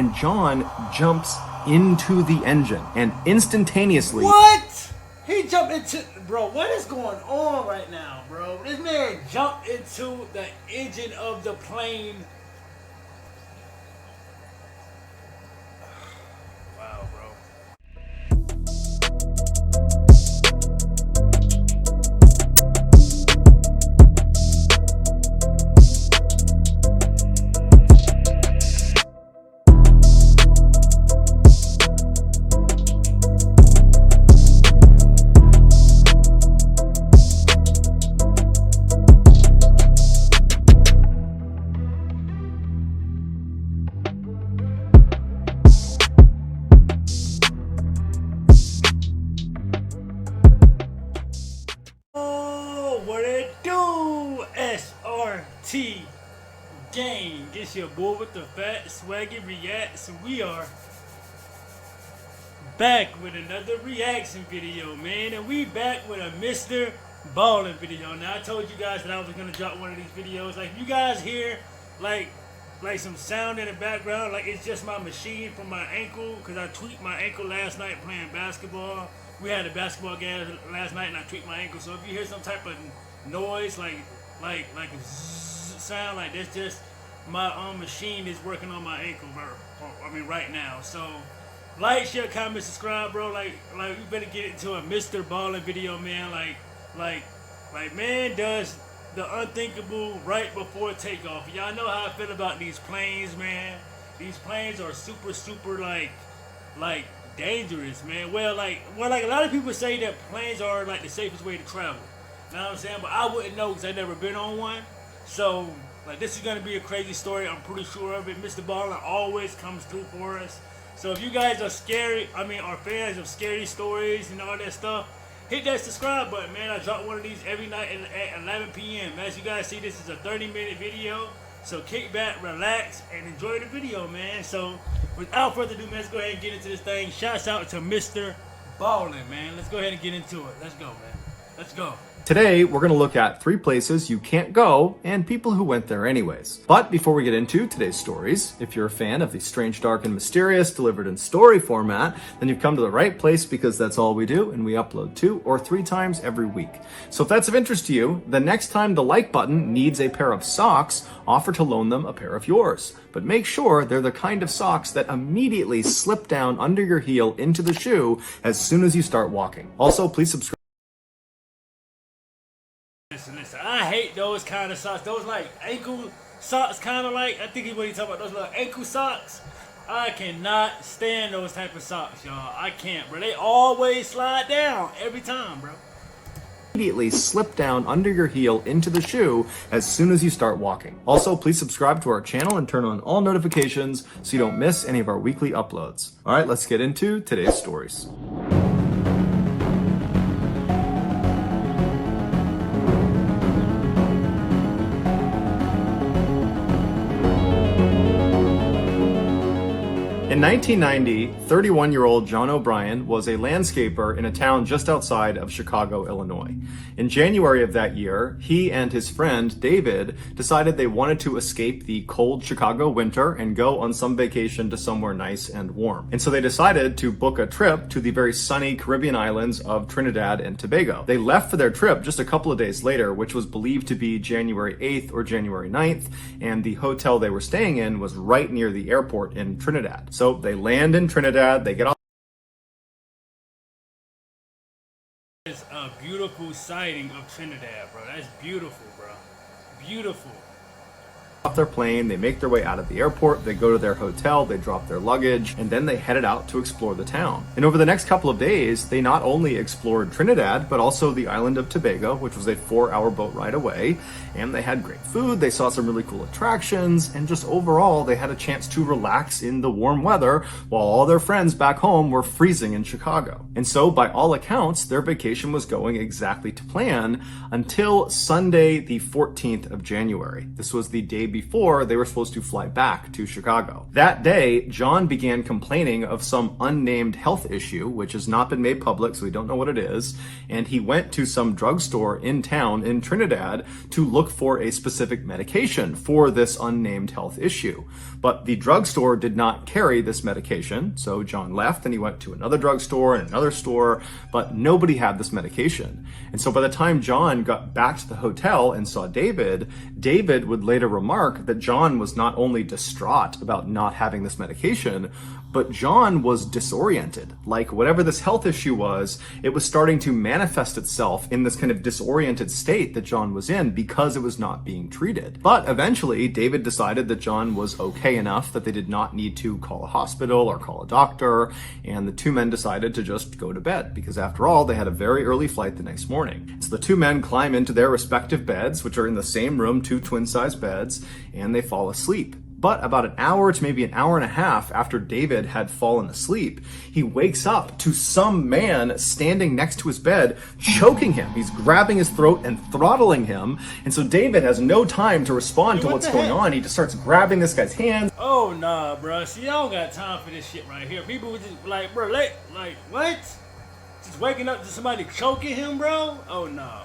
and John jumps into the engine and instantaneously... What? He jumped into... Bro, what is going on right now, bro? This man jumped into the engine of the plane. Wow, bro. What it do? SRT gang. It's your boy with the fat SwaggyReacts, and we are back with another reaction video, man. And we back with a Mr. Ballen video. Now I told you guys that I was gonna drop one of these videos. Like, you guys hear like some sound in the background, like it's just my machine from my ankle, because I tweaked my ankle last night playing basketball. We had a basketball game last night and I tweaked my ankle. So if you hear some type of noise, like a sound, like that's just my machine is working on my ankle, bro. I mean, right now. So like, share, comment, subscribe, bro. Like we better get into a Mr. Ballen video, man. Like man does the unthinkable right before takeoff. Y'all know how I feel about these planes, man. These planes are super like dangerous, man. Well, like a lot of people say that planes are like the safest way to travel. You know what I'm saying? But I wouldn't know because I've never been on one. So like, this is gonna be a crazy story. I'm pretty sure of it. Mr. Ballen always comes through for us. So if you guys are are fans of scary stories and all that stuff, hit that subscribe button, man. I drop one of these every night at 11 p.m. As you guys see, this is a 30-minute video. So kick back, relax, and enjoy the video, man. So without further ado, man, let's go ahead and get into this thing. Shouts out to Mr. Ballen, man. Let's go ahead and get into it. Let's go, man. Let's go. Today, we're going to look at 3 places you can't go and people who went there anyways. But before we get into today's stories, if you're a fan of the strange, dark, and mysterious delivered in story format, then you've come to the right place, because that's all we do, and we upload 2 or 3 times every week. So if that's of interest to you, the next time the like button needs a pair of socks, offer to loan them a pair of yours. But make sure they're the kind of socks that immediately slip down under your heel into the shoe as soon as you start walking. Also, please subscribe. Listen, I hate those kind of socks. Those like ankle socks, kind of like, I think what he's talking about, those little ankle socks. I cannot stand those type of socks, y'all. I can't, bro. They always slide down every time, bro. Immediately slip down under your heel into the shoe as soon as you start walking. Also, please subscribe to our channel and turn on all notifications so you don't miss any of our weekly uploads. All right, let's get into today's stories. In 1990, 31-year-old John O'Brien was a landscaper in a town just outside of Chicago, Illinois. In January of that year, he and his friend David decided they wanted to escape the cold Chicago winter and go on some vacation to somewhere nice and warm. And so they decided to book a trip to the very sunny Caribbean islands of Trinidad and Tobago. They left for their trip just a couple of days later, which was believed to be January 8th or January 9th, and the hotel they were staying in was right near the airport in Trinidad. So they land in Trinidad, they get off. It's a beautiful sighting of Trinidad, bro. That's beautiful, bro. Beautiful. Off their plane, they make their way out of the airport, they go to their hotel, they drop their luggage, and then they headed out to explore the town. And over the next couple of days, they not only explored Trinidad, but also the island of Tobago, which was a 4-hour boat ride away. And they had great food, they saw some really cool attractions, and just overall, they had a chance to relax in the warm weather while all their friends back home were freezing in Chicago. And so, by all accounts, their vacation was going exactly to plan until Sunday, the 14th of January. This was the day before they were supposed to fly back to Chicago. That day, John began complaining of some unnamed health issue, which has not been made public, so we don't know what it is, and he went to some drugstore in town in Trinidad to look for a specific medication for this unnamed health issue. But the drugstore did not carry this medication, so John left and he went to another drugstore and another store, but nobody had this medication. And so by the time John got back to the hotel and saw David, David would later remark that John was not only distraught about not having this medication, but John was disoriented. Like whatever this health issue was, it was starting to manifest itself in this kind of disoriented state that John was in because it was not being treated. But eventually, David decided that John was okay enough that they did not need to call a hospital or call a doctor, and the two men decided to just go to bed because after all, they had a very early flight the next morning. So the two men climb into their respective beds, which are in the same room, two twin-size beds, and they fall asleep. But about an hour to maybe an hour and a half after David had fallen asleep, he wakes up to some man standing next to his bed, choking him. He's grabbing his throat and throttling him. And so David has no time to respond to what's going on. He just starts grabbing this guy's hands. Oh, nah, bro. See, y'all got time for this shit right here. People would just like, bro, like, what? Just waking up to somebody choking him, bro? Oh, no.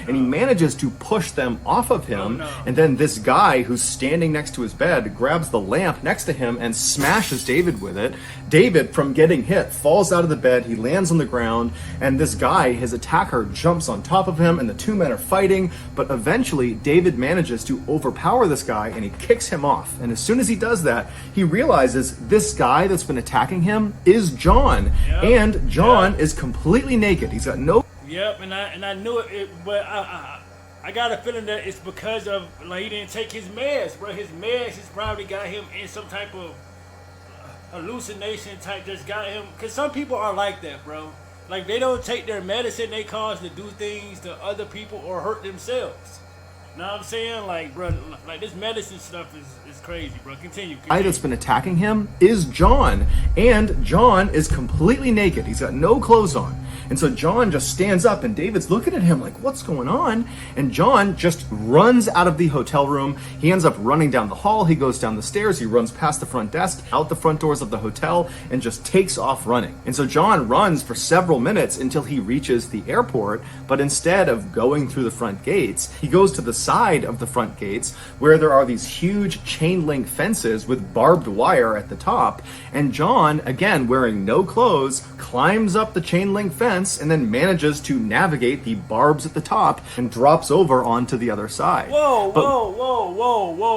And he manages to push them off of him, and then this guy who's standing next to his bed grabs the lamp next to him and smashes David with it. David, from getting hit, falls out of the bed, he lands on the ground, and this guy, his attacker, jumps on top of him, and the two men are fighting, but eventually David manages to overpower this guy, and he kicks him off. And as soon as he does that, he realizes this guy that's been attacking him is John, and John is completely naked. He's got no... Yep, and I knew it, but I got a feeling that it's because of, like, he didn't take his meds, bro. His meds has probably got him in some type of hallucination type, just got him, because some people are like that, bro. Like, they don't take their medicine, they cause to do things to other people or hurt themselves. Know what I'm saying? Like, bro, like this medicine stuff is crazy, bro. Continue. The guy that's been attacking him is John, and John is completely naked. He's got no clothes on. And so John just stands up, and David's looking at him like, what's going on? And John just runs out of the hotel room. He ends up running down the hall. He goes down the stairs. He runs past the front desk, out the front doors of the hotel, and just takes off running. And so John runs for several minutes until he reaches the airport, but instead of going through the front gates, he goes to the side of the front gates where there are these huge chain link fences with barbed wire at the top. And John, again wearing no clothes, climbs up the chain link fence and then manages to navigate the barbs at the top and drops over onto the other side. Whoa.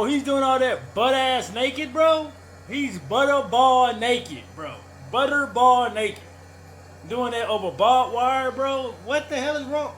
He's doing all that butt ass naked, bro? He's butterball naked, bro. Butterball naked. Doing that over barbed wire, bro? What the hell is wrong?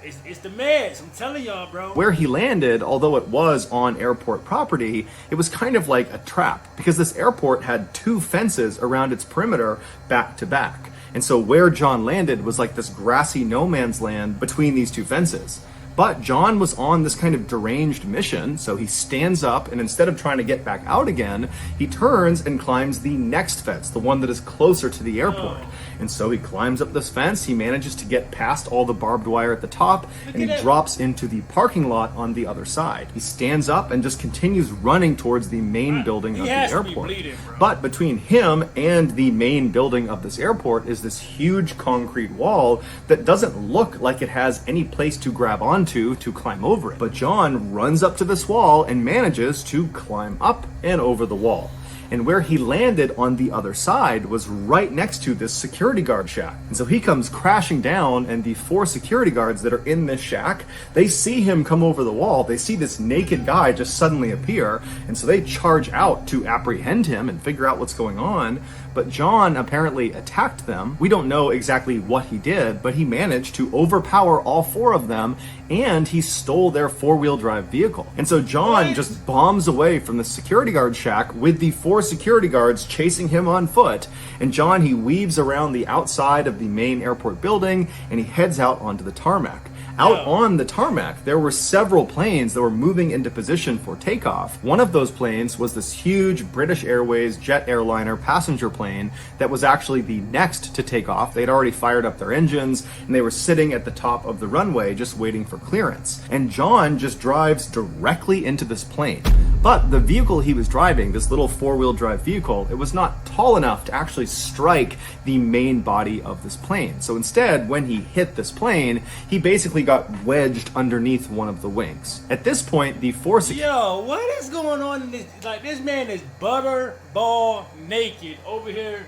It's the meds, I'm telling y'all, bro. Where he landed, although it was on airport property, it was kind of like a trap because this airport had two fences around its perimeter back to back. And so where John landed was like this grassy no man's land between these two fences. But John was on this kind of deranged mission, so he stands up and instead of trying to get back out again, he turns and climbs the next fence, the one that is closer to the airport. And so he climbs up this fence, he manages to get past all the barbed wire at the top, and he drops into the parking lot on the other side. He stands up and just continues running towards the main building of the airport. But between him and the main building of this airport is this huge concrete wall that doesn't look like it has any place to grab onto to climb over it. But John runs up to this wall and manages to climb up and over the wall. And where he landed on the other side was right next to this security guard shack. And so he comes crashing down, and the four security guards that are in this shack, they see him come over the wall. They see this naked guy just suddenly appear, and so they charge out to apprehend him and figure out what's going on. But John apparently attacked them. We don't know exactly what he did, but he managed to overpower all four of them, and he stole their four-wheel drive vehicle. And so John just bombs away from the security guard shack with the four security guards chasing him on foot. And John, he weaves around the outside of the main airport building, and he heads out onto the tarmac. Out on the tarmac, there were several planes that were moving into position for takeoff. One of those planes was this huge British Airways jet airliner passenger plane that was actually the next to take off. They'd already fired up their engines and they were sitting at the top of the runway just waiting for clearance. And John just drives directly into this plane. But the vehicle he was driving, this little four-wheel drive vehicle, it was not tall enough to actually strike the main body of this plane. So instead, when he hit this plane, he basically got wedged underneath one of the wings. At this point, the force... Yo, what is going on in this? Like, this man is butterball naked over here.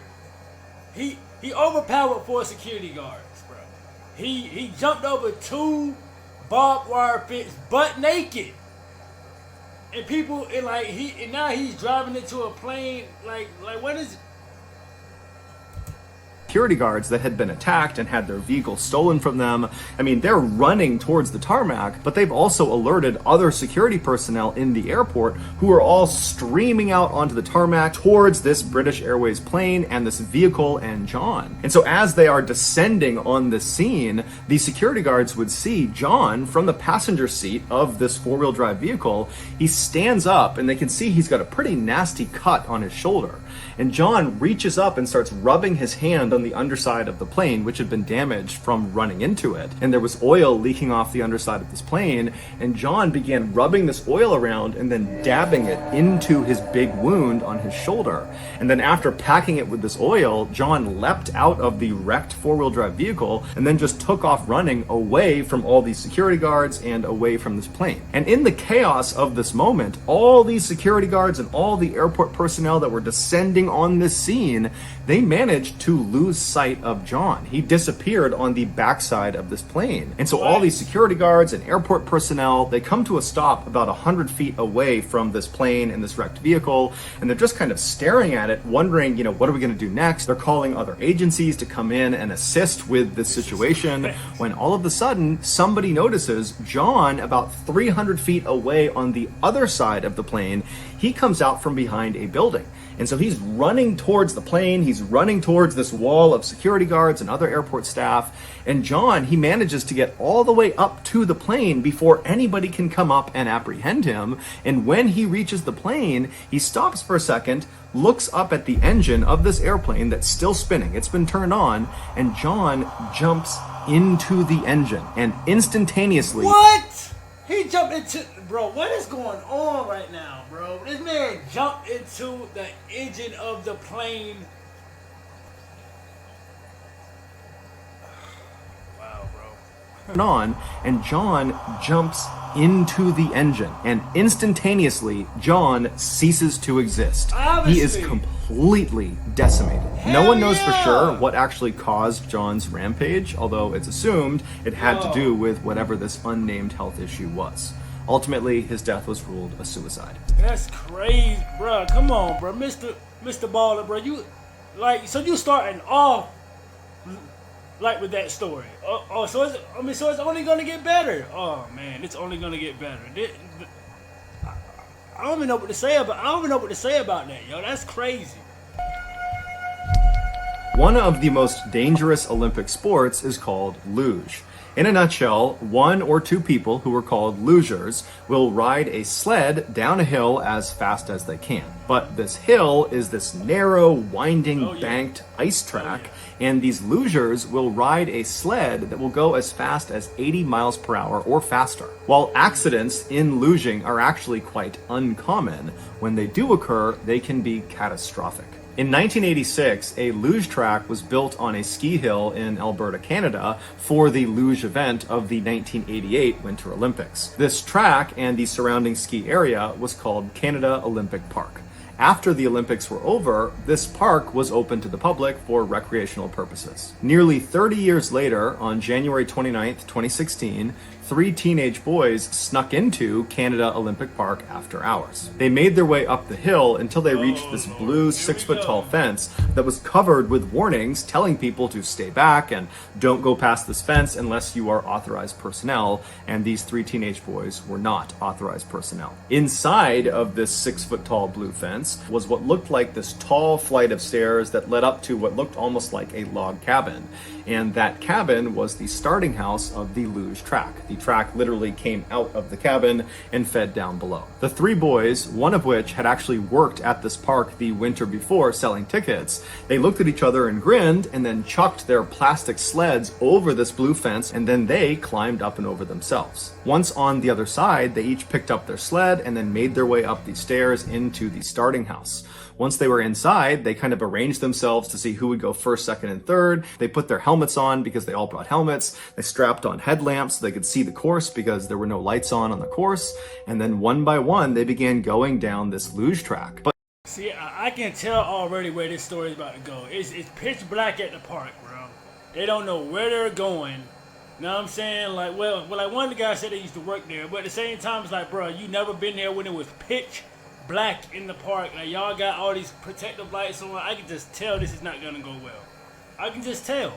He overpowered 4 security guards, bro. He jumped over 2 barbed wire fence butt naked. And people, and now he's driving into a plane. Like what is? Security guards that had been attacked and had their vehicle stolen from them. I mean, they're running towards the tarmac, but they've also alerted other security personnel in the airport who are all streaming out onto the tarmac towards this British Airways plane and this vehicle and John. And so as they are descending on the scene, the security guards would see John from the passenger seat of this four-wheel drive vehicle. He stands up and they can see he's got a pretty nasty cut on his shoulder. And John reaches up and starts rubbing his hand on the underside of the plane, which had been damaged from running into it. And there was oil leaking off the underside of this plane. And John began rubbing this oil around and then dabbing it into his big wound on his shoulder. And then after packing it with this oil, John leapt out of the wrecked four-wheel drive vehicle and then just took off running away from all these security guards and away from this plane. And in the chaos of this moment, all these security guards and all the airport personnel that were descending on this scene, they managed to lose sight of John. He disappeared on the backside of this plane. And so all these security guards and airport personnel, they come to a stop about 100 feet away from this plane and this wrecked vehicle, and they're just kind of staring at it, wondering, what are we going to do next? They're calling other agencies to come in and assist with this situation, when all of a sudden, somebody notices John about 300 feet away on the other side of the plane. He comes out from behind a building. And so he's running towards the plane, he's running towards this wall of security guards and other airport staff, and John, he manages to get all the way up to the plane before anybody can come up and apprehend him. And when he reaches the plane, he stops for a second, looks up at the engine of this airplane that's still spinning, it's been turned on, and John jumps into the engine, and instantaneously... What? He jumped into... Bro, what is going on right now, bro? This man jumped into the engine of the plane. Wow, bro. On, and John jumps into the engine, and instantaneously John ceases to exist. Obviously. He is completely decimated. No one knows for sure what actually caused John's rampage, although it's assumed it had to do with whatever this unnamed health issue was. Ultimately, his death was ruled a suicide. That's crazy, bro. Come on, bro, Mr. Ballen, bro. So you starting off like with that story. So it's only gonna get better. Oh man, it's only gonna get better. I don't even know what to say about that, yo. That's crazy. One of the most dangerous Olympic sports is called luge. In a nutshell, 1 or 2 people who are called lugers will ride a sled down a hill as fast as they can. But this hill is this narrow, winding, banked ice track, and these lugers will ride a sled that will go as fast as 80 miles per hour or faster. While accidents in luging are actually quite uncommon, when they do occur, they can be catastrophic. In 1986, a luge track was built on a ski hill in Alberta, Canada, for the luge event of the 1988 Winter Olympics. This track and the surrounding ski area was called Canada Olympic Park. After the Olympics were over, this park was open to the public for recreational purposes. Nearly 30 years later, on January 29, 2016, 3 teenage boys snuck into Canada Olympic Park after hours. They made their way up the hill until they reached this blue 6-foot-tall fence that was covered with warnings telling people to stay back and don't go past this fence unless you are authorized personnel, and these 3 teenage boys were not authorized personnel. Inside of this 6-foot-tall blue fence, entrance was what looked like this tall flight of stairs that led up to what looked almost like a log cabin. And that cabin was the starting house of the luge track. The track literally came out of the cabin and fed down below. The three boys, one of which had actually worked at this park the winter before selling tickets, they looked at each other and grinned and then chucked their plastic sleds over this blue fence, and then they climbed up and over themselves. Once on the other side, they each picked up their sled and then made their way up the stairs into the starting house. Once they were inside, they kind of arranged themselves to see who would go first, second, and third. They put their helmets on because they all brought helmets. They strapped on headlamps so they could see the course because there were no lights on the course. And then one by one, they began going down this luge track. But see, I can tell already where this story is about to go. It's pitch black at the park, bro. They don't know where they're going. You know what I'm saying? Like, well, like one of the guys said they used to work there, but at the same time, it's like, bro, you never been there when it was pitch black in the park. Like, y'all got all these protective lights on. I can just tell this is not gonna go well. I can just tell.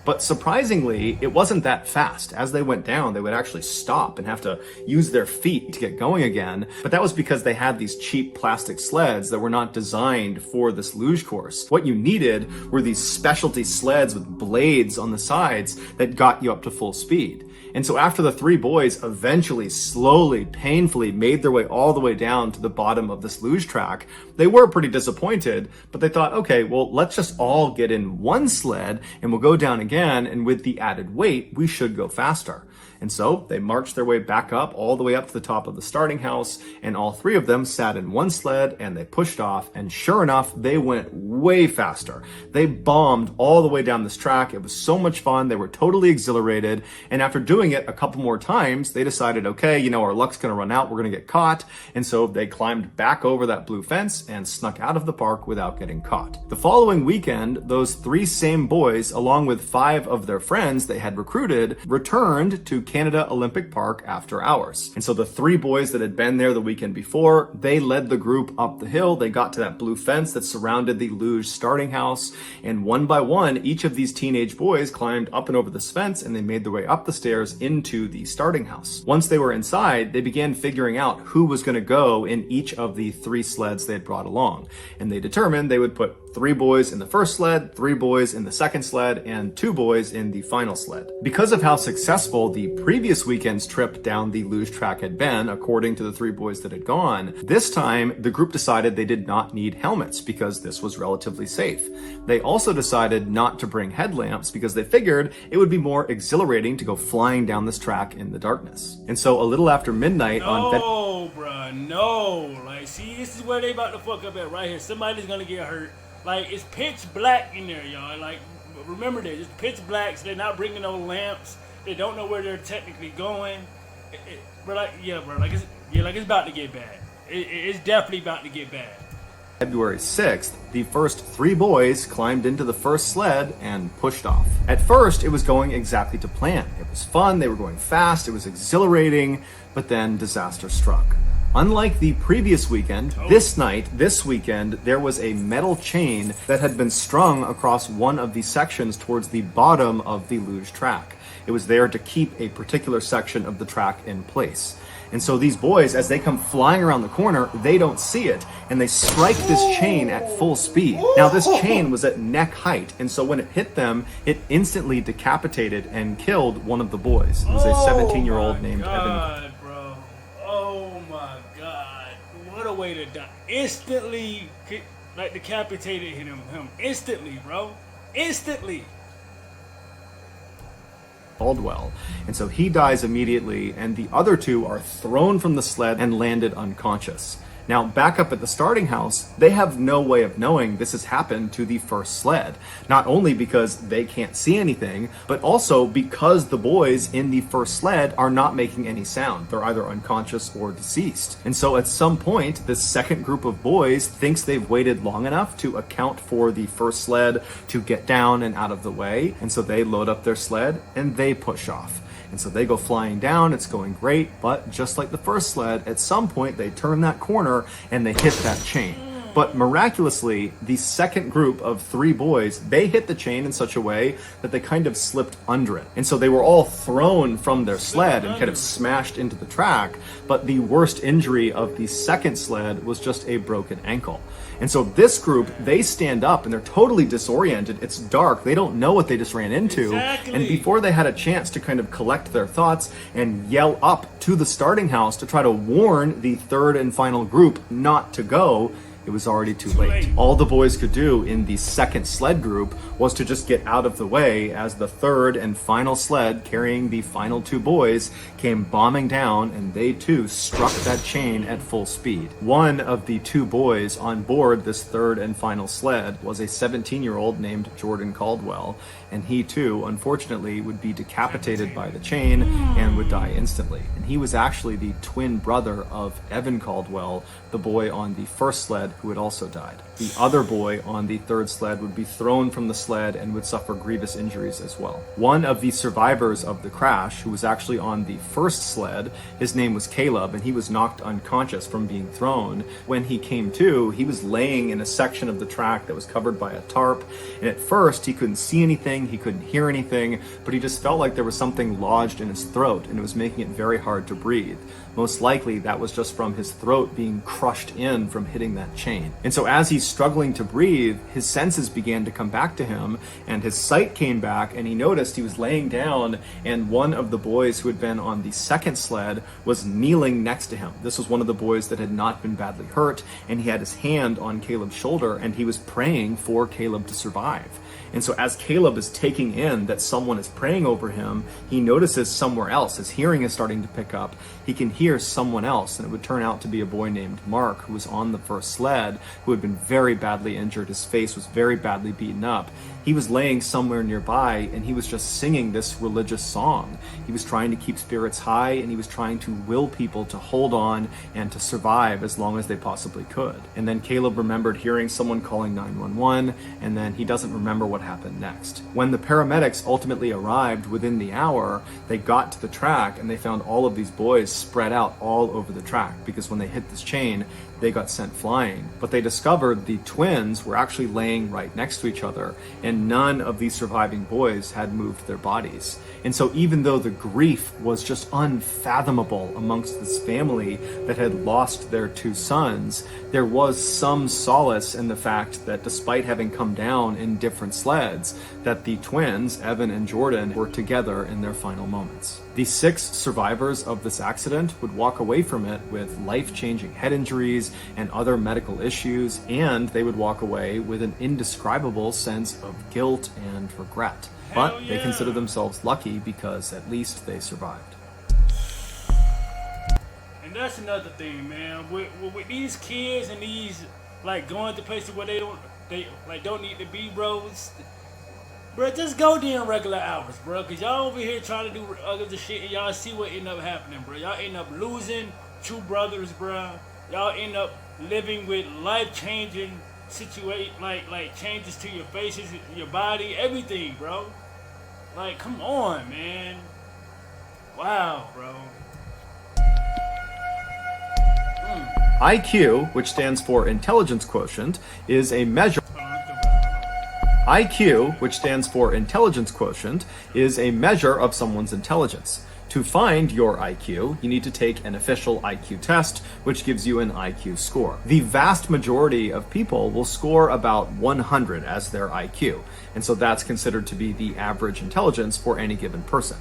But surprisingly, it wasn't that fast. As they went down, they would actually stop and have to use their feet to get going again. But that was because they had these cheap plastic sleds that were not designed for this luge course. What you needed were these specialty sleds with blades on the sides that got you up to full speed. And so after the three boys eventually, slowly, painfully made their way all the way down to the bottom of this luge track, they were pretty disappointed, but they thought, okay, well, let's just all get in one sled and we'll go down again, and with the added weight, we should go faster. And so they marched their way back up, all the way up to the top of the starting house, and all three of them sat in one sled and they pushed off, and sure enough, they went way faster. They bombed all the way down this track. It was so much fun. They were totally exhilarated, and after doing it a couple more times, they decided, okay, you know, our luck's gonna run out, we're gonna get caught, and so they climbed back over that blue fence and snuck out of the park without getting caught. The following weekend, those three same boys, along with 5 of their friends they had recruited, returned to Canada Olympic Park after hours. And so the 3 boys that had been there the weekend before, they led the group up the hill. They got to that blue fence that surrounded the luge starting house, and one by one, each of these teenage boys climbed up and over this fence, and they made their way up the stairs into the starting house. Once they were inside, they began figuring out who was going to go in each of the 3 sleds they had brought along. And they determined they would put 3 boys in the first sled, 3 boys in the second sled, and 2 boys in the final sled. Because of how successful the previous weekend's trip down the luge track had been, according to the 3 boys that had gone, this time the group decided they did not need helmets because this was relatively safe. They also decided not to bring headlamps because they figured it would be more exhilarating to go flying down this track in the darkness. And so a little after midnight No, bruh, no. Like, see, this is where they about to fuck up at right here. Somebody's gonna get hurt. Like, it's pitch black in there, y'all. Like, remember this, it's pitch black, so they're not bringing no lamps. They don't know where they're technically going. It's about to get bad. It's definitely about to get bad. February 6th, the first 3 boys climbed into the first sled and pushed off. At first, it was going exactly to plan. It was fun, they were going fast, it was exhilarating, but then disaster struck. Unlike the previous weekend, this weekend, there was a metal chain that had been strung across one of the sections towards the bottom of the luge track. It was there to keep a particular section of the track in place. And so these boys, as they come flying around the corner, they don't see it, and they strike this chain at full speed. Now, this chain was at neck height, and so when it hit them, it instantly decapitated and killed one of the boys. It was a 17-year-old named Evan. Bro. Oh my God. What a way to die. Instantly, like, decapitated him instantly, bro. Instantly. Caldwell. And so he dies immediately, and the other 2 are thrown from the sled and landed unconscious. Now, back up at the starting house, they have no way of knowing this has happened to the first sled. Not only because they can't see anything, but also because the boys in the first sled are not making any sound. They're either unconscious or deceased. And so at some point, this second group of boys thinks they've waited long enough to account for the first sled to get down and out of the way. And so they load up their sled and they push off. And so they go flying down, it's going great, but just like the first sled, at some point they turn that corner and they hit that chain. But miraculously, the second group of 3 boys, they hit the chain in such a way that they kind of slipped under it. And so they were all thrown from their sled and kind of smashed into the track. But the worst injury of the second sled was just a broken ankle. And so this group, they stand up and they're totally disoriented. It's dark. They don't know what they just ran into. Exactly. And before they had a chance to kind of collect their thoughts and yell up to the starting house to try to warn the third and final group not to go, it was already too late. All the boys could do in the second sled group was to just get out of the way as the third and final sled carrying the final 2 boys came bombing down, and they too struck that chain at full speed. One of the 2 boys on board this third and final sled was a 17-year-old named Jordan Caldwell, and he too, unfortunately, would be decapitated by the chain and would die instantly. And he was actually the twin brother of Evan Caldwell, the boy on the first sled who had also died. The other boy on the third sled would be thrown from the sled and would suffer grievous injuries as well. One of the survivors of the crash, who was actually on the first sled, his name was Caleb, and he was knocked unconscious from being thrown. When he came to, he was laying in a section of the track that was covered by a tarp, and at first he couldn't see anything, he couldn't hear anything, but he just felt like there was something lodged in his throat, and it was making it very hard to breathe. Most likely that was just from his throat being crushed in from hitting that chain. And so as he's struggling to breathe, his senses began to come back to him, and his sight came back, and he noticed he was laying down, and one of the boys who had been on the second sled was kneeling next to him. This was one of the boys that had not been badly hurt, and he had his hand on Caleb's shoulder, and he was praying for Caleb to survive. And so as Caleb is taking in that someone is praying over him, he notices somewhere else. His hearing is starting to pick up. He can hear someone else, and it would turn out to be a boy named Mark, who was on the first sled, who had been very badly injured. His face was very badly beaten up. He was laying somewhere nearby, and he was just singing this religious song. He was trying to keep spirits high, and he was trying to will people to hold on and to survive as long as they possibly could. And then Caleb remembered hearing someone calling 911, and then he doesn't remember what happened next. When the paramedics ultimately arrived within the hour, they got to the track and they found all of these boys spread out all over the track, because when they hit this chain, they got sent flying. But they discovered the twins were actually laying right next to each other, and none of these surviving boys had moved their bodies. And so even though the grief was just unfathomable amongst this family that had lost their 2 sons, there was some solace in the fact that despite having come down in different sleds, that the twins, Evan and Jordan, were together in their final moments. The 6 survivors of this accident would walk away from it with life-changing head injuries and other medical issues, and they would walk away with an indescribable sense of guilt and regret. But they consider themselves lucky because at least they survived. And that's another thing, man. With these kids and these like going to places where they don't need to be, bros. Bro, just go there in regular hours, bro. Cause y'all over here trying to do other shit, and y'all see what end up happening, bro. Y'all end up losing 2 brothers, bro. Y'all end up living with life-changing like changes to your faces, your body, everything, bro. Like, come on, man. Wow, bro. IQ, which stands for Intelligence Quotient, is a measure. IQ, which stands for Intelligence Quotient, is a measure of someone's intelligence. To find your IQ, you need to take an official IQ test, which gives you an IQ score. The vast majority of people will score about 100 as their IQ, and so that's considered to be the average intelligence for any given person.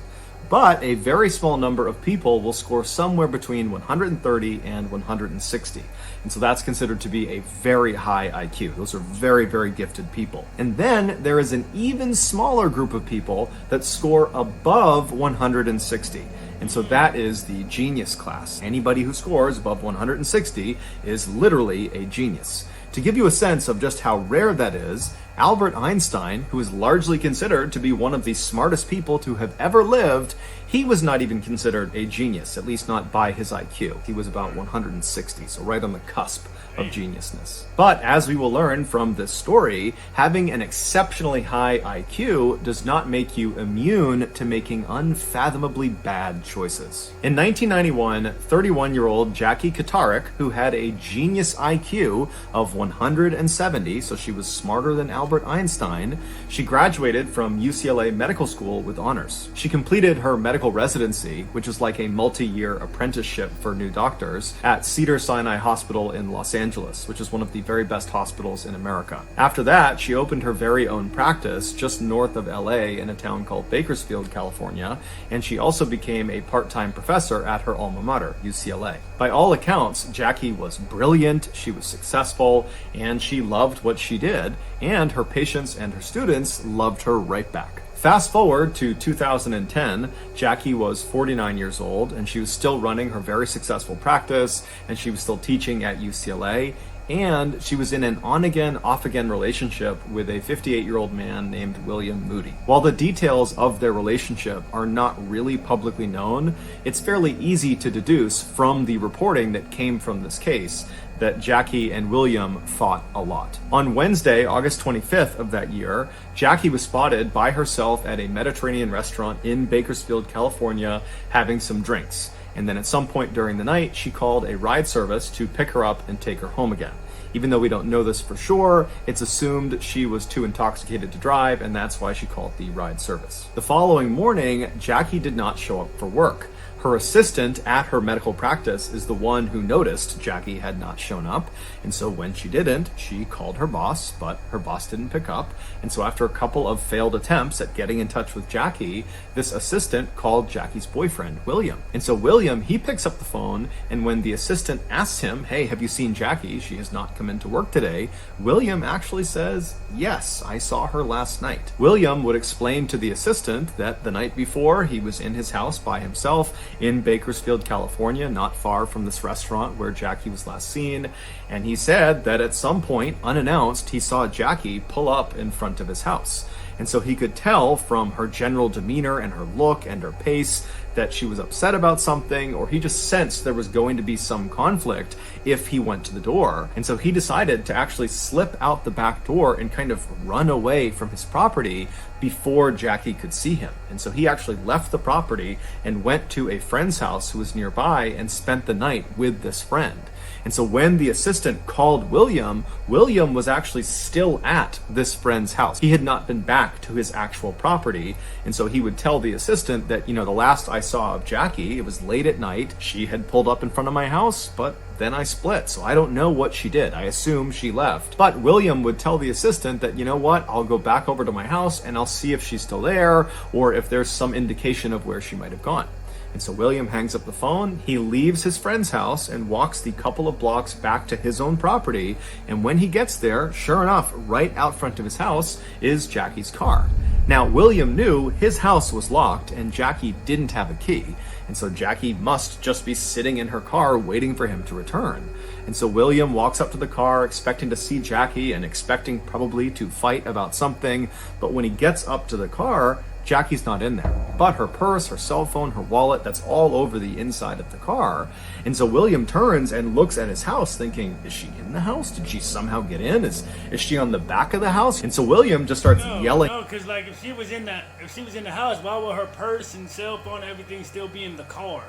But a very small number of people will score somewhere between 130 and 160. And so that's considered to be a very high IQ. Those are very, very gifted people. And then there is an even smaller group of people that score above 160. And so that is the genius class. Anybody who scores above 160 is literally a genius. To give you a sense of just how rare that is, Albert Einstein, who is largely considered to be one of the smartest people to have ever lived, He was not even considered a genius, at least not by his IQ. He was about 160, so right on the cusp of geniusness. But as we will learn from this story, having an exceptionally high IQ does not make you immune to making unfathomably bad choices. In 1991, 31-year-old Jackie Katarik, who had a genius IQ of 170, so she was smarter than Albert Einstein, she graduated from UCLA Medical School with honors. She completed her medical residency, which was like a multi-year apprenticeship for new doctors, at Cedars-Sinai Hospital in Los Angeles, which is one of the very best hospitals in America. After that, she opened her very own practice just north of LA in a town called Bakersfield, California, and she also became a part-time professor at her alma mater, UCLA. By all accounts, Jackie was brilliant, she was successful, and she loved what she did, and her patients and her students loved her right back. Fast forward to 2010, Jackie was 49 years old and she was still running her very successful practice, and she was still teaching at UCLA, and she was in an on-again, off-again relationship with a 58-year-old man named William Moody. While the details of their relationship are not really publicly known, it's fairly easy to deduce from the reporting that came from this case that Jackie and William fought a lot. On Wednesday, August 25th of that year, Jackie was spotted by herself at a Mediterranean restaurant in Bakersfield, California, having some drinks. And then at some point during the night, she called a ride service to pick her up and take her home again. Even though we don't know this for sure, it's assumed she was too intoxicated to drive, and that's why she called the ride service. The following morning, Jackie did not show up for work. Her assistant at her medical practice is the one who noticed Jackie had not shown up, and so when she didn't, she called her boss, but her boss didn't pick up, and so after a couple of failed attempts at getting in touch with Jackie, this assistant called Jackie's boyfriend, William. And so William, he picks up the phone, and when the assistant asks him, "Hey, have you seen Jackie? She has not come into work today," William actually says, "Yes, I saw her last night." William would explain to the assistant that the night before he was in his house by himself in Bakersfield, California, not far from this restaurant where Jackie was last seen, and he said that at some point, unannounced, he saw Jackie pull up in front of his house. And so he could tell from her general demeanor and her look and her pace that she was upset about something, or he just sensed there was going to be some conflict if he went to the door. And so he decided to actually slip out the back door and kind of run away from his property before Jackie could see him. And so he actually left the property and went to a friend's house who was nearby and spent the night with this friend. And so when the assistant called William, William was actually still at this friend's house. He had not been back to his actual property. And so he would tell the assistant that, the last I saw of Jackie, it was late at night. She had pulled up in front of my house, but then I split. So I don't know what she did. I assume she left. But William would tell the assistant that, I'll go back over to my house and I'll see if she's still there or if there's some indication of where she might have gone. And so William hangs up the phone, he leaves his friend's house and walks the couple of blocks back to his own property. And when he gets there, sure enough, right out front of his house is Jackie's car. Now, William knew his house was locked and Jackie didn't have a key. And so Jackie must just be sitting in her car waiting for him to return. And so William walks up to the car expecting to see Jackie and expecting probably to fight about something. But when he gets up to the car, Jackie's not in there, but her purse, her cell phone, her wallet, that's all over the inside of the car. And so William turns and looks at his house thinking, is she in the house? Did she somehow get in? Is she on the back of the house? And so William just starts yelling. No, because if she was in the house, why would her purse and cell phone, everything still be in the car?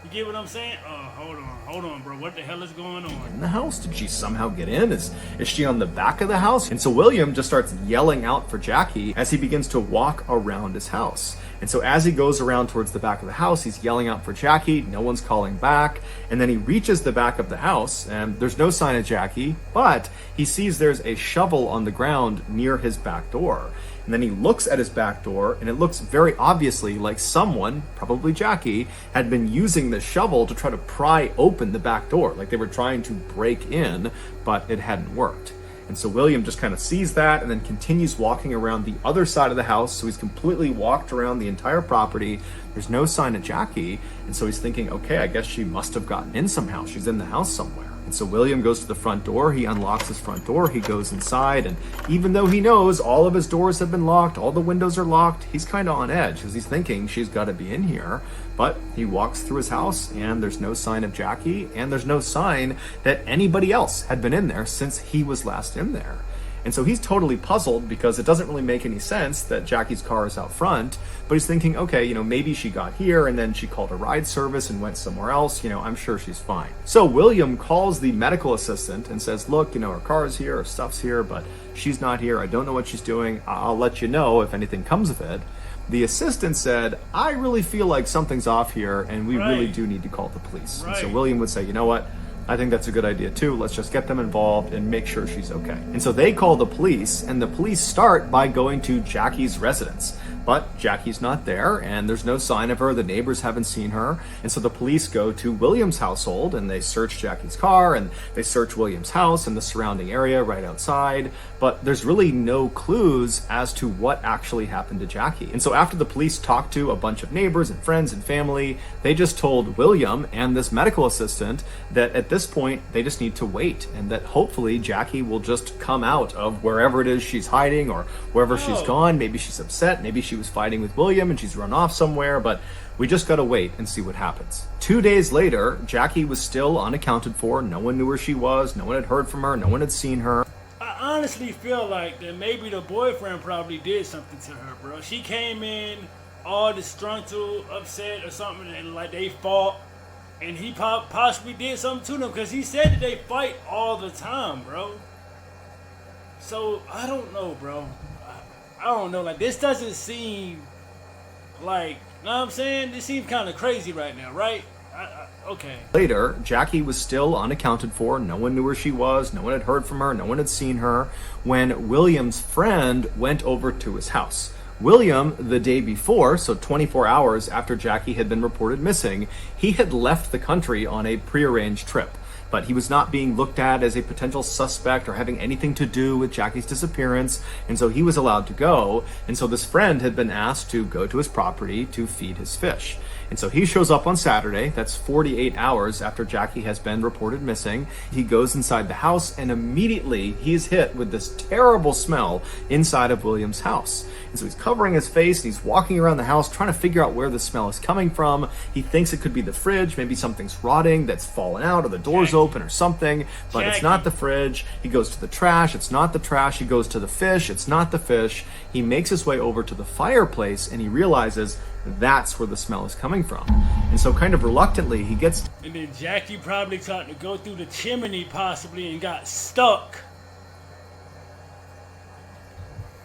You get what I'm saying? Oh, hold on, bro. What the hell is going on? In the house? Did she somehow get in? Is she on the back of the house? And so William just starts yelling out for Jackie as he begins to walk around his house. And so as he goes around towards the back of the house, he's yelling out for Jackie. No one's calling back. And then he reaches the back of the house and there's no sign of Jackie, but he sees there's a shovel on the ground near his back door. And then he looks at his back door and it looks very obviously like someone, probably Jackie, had been using the shovel to try to pry open the back door. Like they were trying to break in, but it hadn't worked. And so William just kind of sees that and then continues walking around the other side of the house. So he's completely walked around the entire property. There's no sign of Jackie. And so he's thinking, okay, I guess she must have gotten in somehow. She's in the house somewhere. And so William goes to the front door, he unlocks his front door, he goes inside, and even though he knows all of his doors have been locked, all the windows are locked, he's kind of on edge because he's thinking she's got to be in here. But he walks through his house and there's no sign of Jackie, and there's no sign that anybody else had been in there since he was last in there. And so he's totally puzzled because it doesn't really make any sense that Jackie's car is out front, but he's thinking, okay, you know, maybe she got here and then she called a ride service and went somewhere else, you know, I'm sure she's fine. So William calls the medical assistant and says, look, you know, her car is here, her stuff's here, but she's not here. I don't know what she's doing. I'll let you know if anything comes of it. The assistant said, I really feel like something's off here and we really do need to call the police. And so William would say, you know what? I think that's a good idea too. Let's just get them involved and make sure she's okay. And so they call the police, and the police start by going to Jackie's residence. But Jackie's not there, and there's no sign of her. The neighbors haven't seen her. And so the police go to William's household, and they search Jackie's car, and they search William's house and the surrounding area right outside. But there's really no clues as to what actually happened to Jackie. And so after the police talked to a bunch of neighbors and friends and family, they just told William and this medical assistant that at this point, they just need to wait, and that hopefully Jackie will just come out of wherever it is she's hiding or wherever she's gone. Maybe she's upset. Maybe she was fighting with William and she's run off somewhere, but we just gotta wait and see what happens. 2 days later, Jackie was still unaccounted for. No one knew where she was. No one had heard from her. No one had seen her. I honestly feel like that maybe the boyfriend probably did something to her, bro. She came in all disgruntled, upset or something, and like they fought, and he possibly did something to them because he said that they fight all the time, bro. So I don't know, bro. I don't know. Like, this doesn't seem like, you know what I'm saying? This seems kind of crazy right now, right? Okay. Later, Jackie was still unaccounted for. No one knew where she was. No one had heard from her. No one had seen her when William's friend went over to his house. William, the day before, so 24 hours after Jackie had been reported missing, he had left the country on a prearranged trip. But he was not being looked at as a potential suspect or having anything to do with Jackie's disappearance, and so he was allowed to go. And so this friend had been asked to go to his property to feed his fish. And so he shows up on Saturday, that's 48 hours after Jackie has been reported missing. He goes inside the house, and immediately he's hit with this terrible smell inside of William's house. And so he's covering his face, and he's walking around the house trying to figure out where the smell is coming from. He thinks it could be the fridge, maybe something's rotting that's fallen out, or the door's open or something, but it's not the fridge. He goes to the trash, it's not the trash. He goes to the fish, it's not the fish. He makes his way over to the fireplace, and he realizes that's where the smell is coming from. And so kind of reluctantly, he gets... And then Jackie probably tried to go through the chimney possibly and got stuck.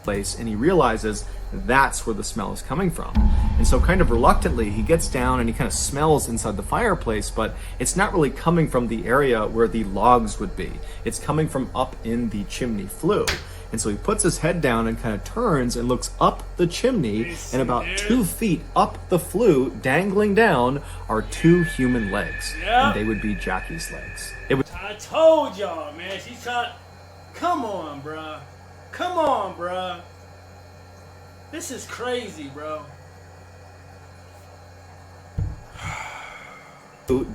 Place, and he realizes that's where the smell is coming from. And so kind of reluctantly, he gets down and he kind of smells inside the fireplace, but it's not really coming from the area where the logs would be. It's coming from up in the chimney flue. And so he puts his head down and kind of turns and looks up the chimney, and about 2 feet up the flue, dangling down, are 2 human legs. And they would be Jackie's legs. I told y'all, man. She's trying... Come on, bruh. Come on, bruh. This is crazy, bro.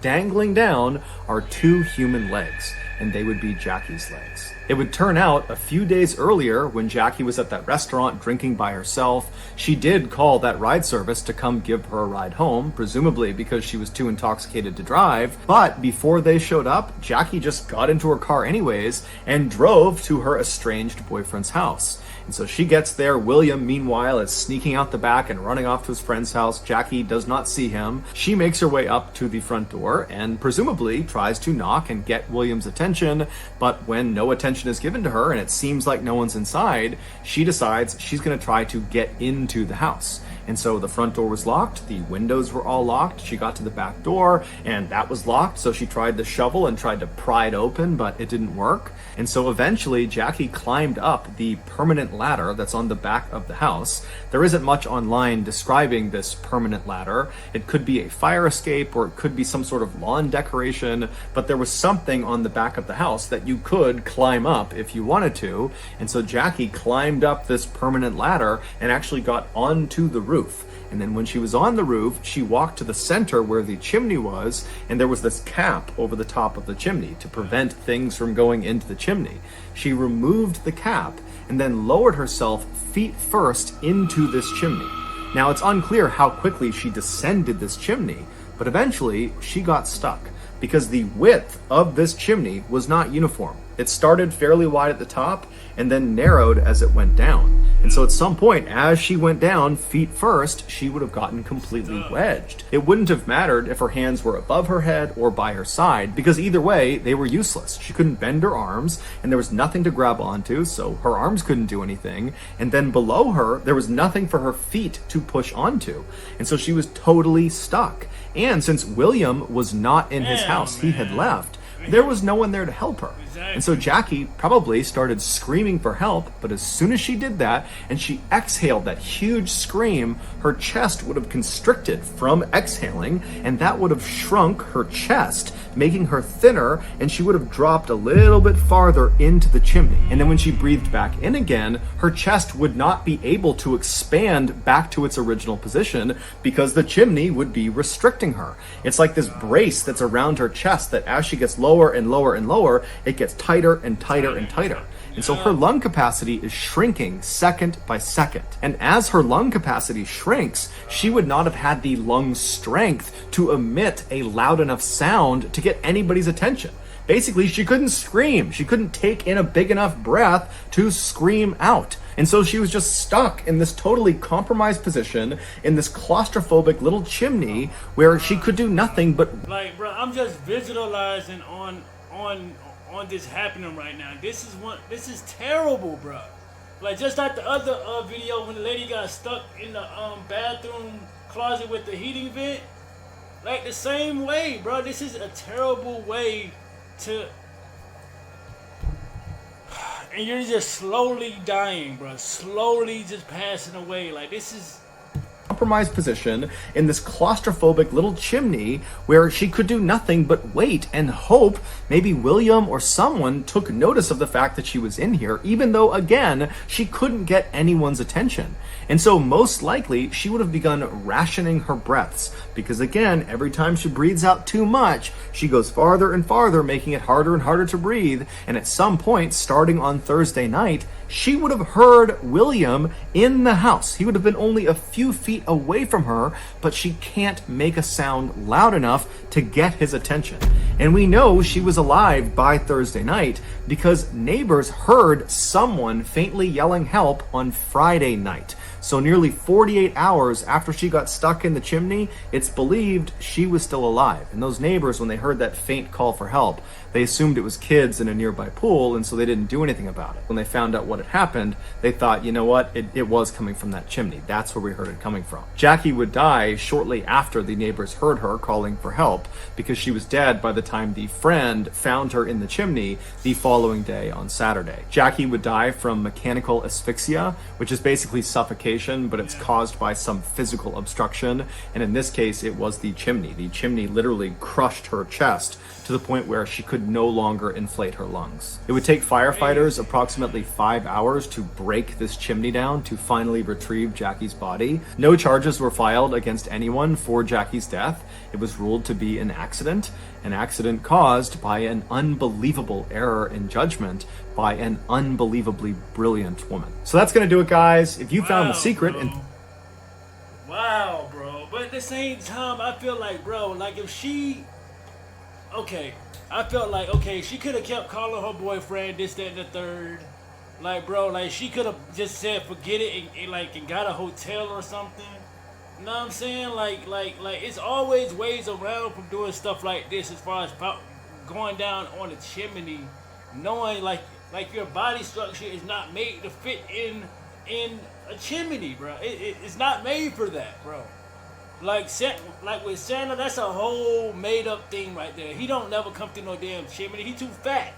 Dangling down are 2 human legs, and they would be Jackie's legs. It would turn out a few days earlier, when Jackie was at that restaurant drinking by herself, she did call that ride service to come give her a ride home, presumably because she was too intoxicated to drive. But before they showed up, Jackie just got into her car anyways and drove to her estranged boyfriend's house. And so she gets there. William, meanwhile, is sneaking out the back and running off to his friend's house. Jackie does not see him. She makes her way up to the front door and presumably tries to knock and get William's attention. But when no attention is given to her and it seems like no one's inside, she decides she's going to try to get into the house. And so the front door was locked, the windows were all locked. She got to the back door and that was locked, so she tried the shovel and tried to pry it open, but it didn't work. And so eventually Jackie climbed up the permanent ladder that's on the back of the house. There isn't much online describing this permanent ladder. It could be a fire escape or it could be some sort of lawn decoration, but there was something on the back of the house that you could climb up if you wanted to. And so Jackie climbed up this permanent ladder and actually got onto the roof roof. And then when she was on the roof, she walked to the center where the chimney was, and there was this cap over the top of the chimney to prevent things from going into the chimney. She removed the cap and then lowered herself feet first into this chimney. Now, it's unclear how quickly she descended this chimney, but eventually she got stuck because the width of this chimney was not uniform. It started fairly wide at the top and then narrowed as it went down. And so at some point, as she went down feet first, she would have gotten completely wedged. It wouldn't have mattered if her hands were above her head or by her side, because either way, they were useless. She couldn't bend her arms, and there was nothing to grab onto, so her arms couldn't do anything. And then below her, there was nothing for her feet to push onto. And so she was totally stuck. And since William was not in his house, he had left, there was no one there to help her. And so Jackie probably started screaming for help, but as soon as she did that and she exhaled that huge scream, her chest would have constricted from exhaling, and that would have shrunk her chest, making her thinner, and she would have dropped a little bit farther into the chimney. And then when she breathed back in again, her chest would not be able to expand back to its original position because the chimney would be restricting her. It's like this brace that's around her chest that as she gets lower and lower and lower, it gets tighter and tighter and tighter. And so her lung capacity is shrinking second by second. And as her lung capacity shrinks, she would not have had the lung strength to emit a loud enough sound to get anybody's attention. Basically, she couldn't scream. She couldn't take in a big enough breath to scream out. And so she was just stuck in this totally compromised position in this claustrophobic little chimney where she could do nothing but... Like, bro, I'm just visualizing on this happening right now. This is terrible, bro. Like, just like the other video when the lady got stuck in the bathroom closet with the heating vent. Like, the same way, bro. This is a terrible way to... And you're just slowly dying, bro. Slowly just passing away. Like, this is... compromised position in this claustrophobic little chimney where she could do nothing but wait and hope maybe William or someone took notice of the fact that she was in here, even though, again, she couldn't get anyone's attention. And so most likely she would have begun rationing her breaths because, again, every time she breathes out too much, she goes farther and farther, making it harder and harder to breathe. And at some point, starting on Thursday night, she would have heard William in the house. He would have been only a few feet away from her, but she can't make a sound loud enough to get his attention. And we know she was alive by Thursday night because neighbors heard someone faintly yelling help on Friday night. So nearly 48 hours after she got stuck in the chimney, it's believed she was still alive. And those neighbors, when they heard that faint call for help, they assumed it was kids in a nearby pool, and so they didn't do anything about it. When they found out what had happened, they thought, you know what, it was coming from that chimney. That's where we heard it coming from. Jackie would die shortly after the neighbors heard her calling for help because she was dead by the time the friend found her in the chimney the following day on Saturday. Jackie would die from mechanical asphyxia, which is basically suffocation, but it's caused by some physical obstruction. And in this case, it was the chimney. The chimney literally crushed her chest to the point where she could no longer inflate her lungs. It would take firefighters approximately 5 hours to break this chimney down to finally retrieve Jackie's body. No charges were filed against anyone for Jackie's death. It was ruled to be an accident caused by an unbelievable error in judgment by an unbelievably brilliant woman. So that's gonna do it, guys. If you found the secret and... Wow, bro. But at the same time, I feel like, bro, like if she... Okay, I felt like, okay, she could have kept calling her boyfriend this, that, and the third. Like, bro, like, she could have just said, forget it, and got a hotel or something. You know what I'm saying? Like, it's always ways around from doing stuff like this as far as going down on a chimney, knowing, like your body structure is not made to fit in a chimney, bro. It's not made for that, bro. Like with Santa, that's a whole made-up thing right there. He don't never come through no damn chimney. He too fat.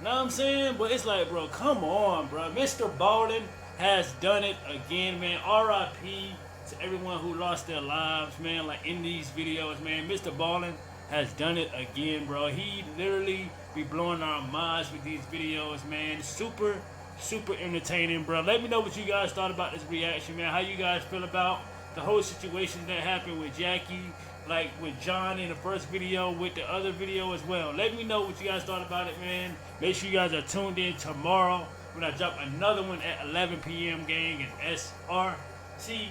Know what I'm saying? But it's like, bro, come on, bro. Mr. Ballen has done it again, man. R.I.P. to everyone who lost their lives, man. Like in these videos, man. Mr. Ballen has done it again, bro. He literally be blowing our minds with these videos, man. Super super entertaining, bro. Let me know what you guys thought about this reaction, man. How you guys feel about the whole situation that happened with Jackie, like with John in the first video, with the other video as well. Let me know what you guys thought about it, man. Make sure you guys are tuned in tomorrow when I drop another one at 11 p.m. gang and SRT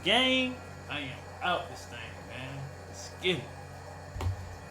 gang. I am out this thing, man. Let's get it.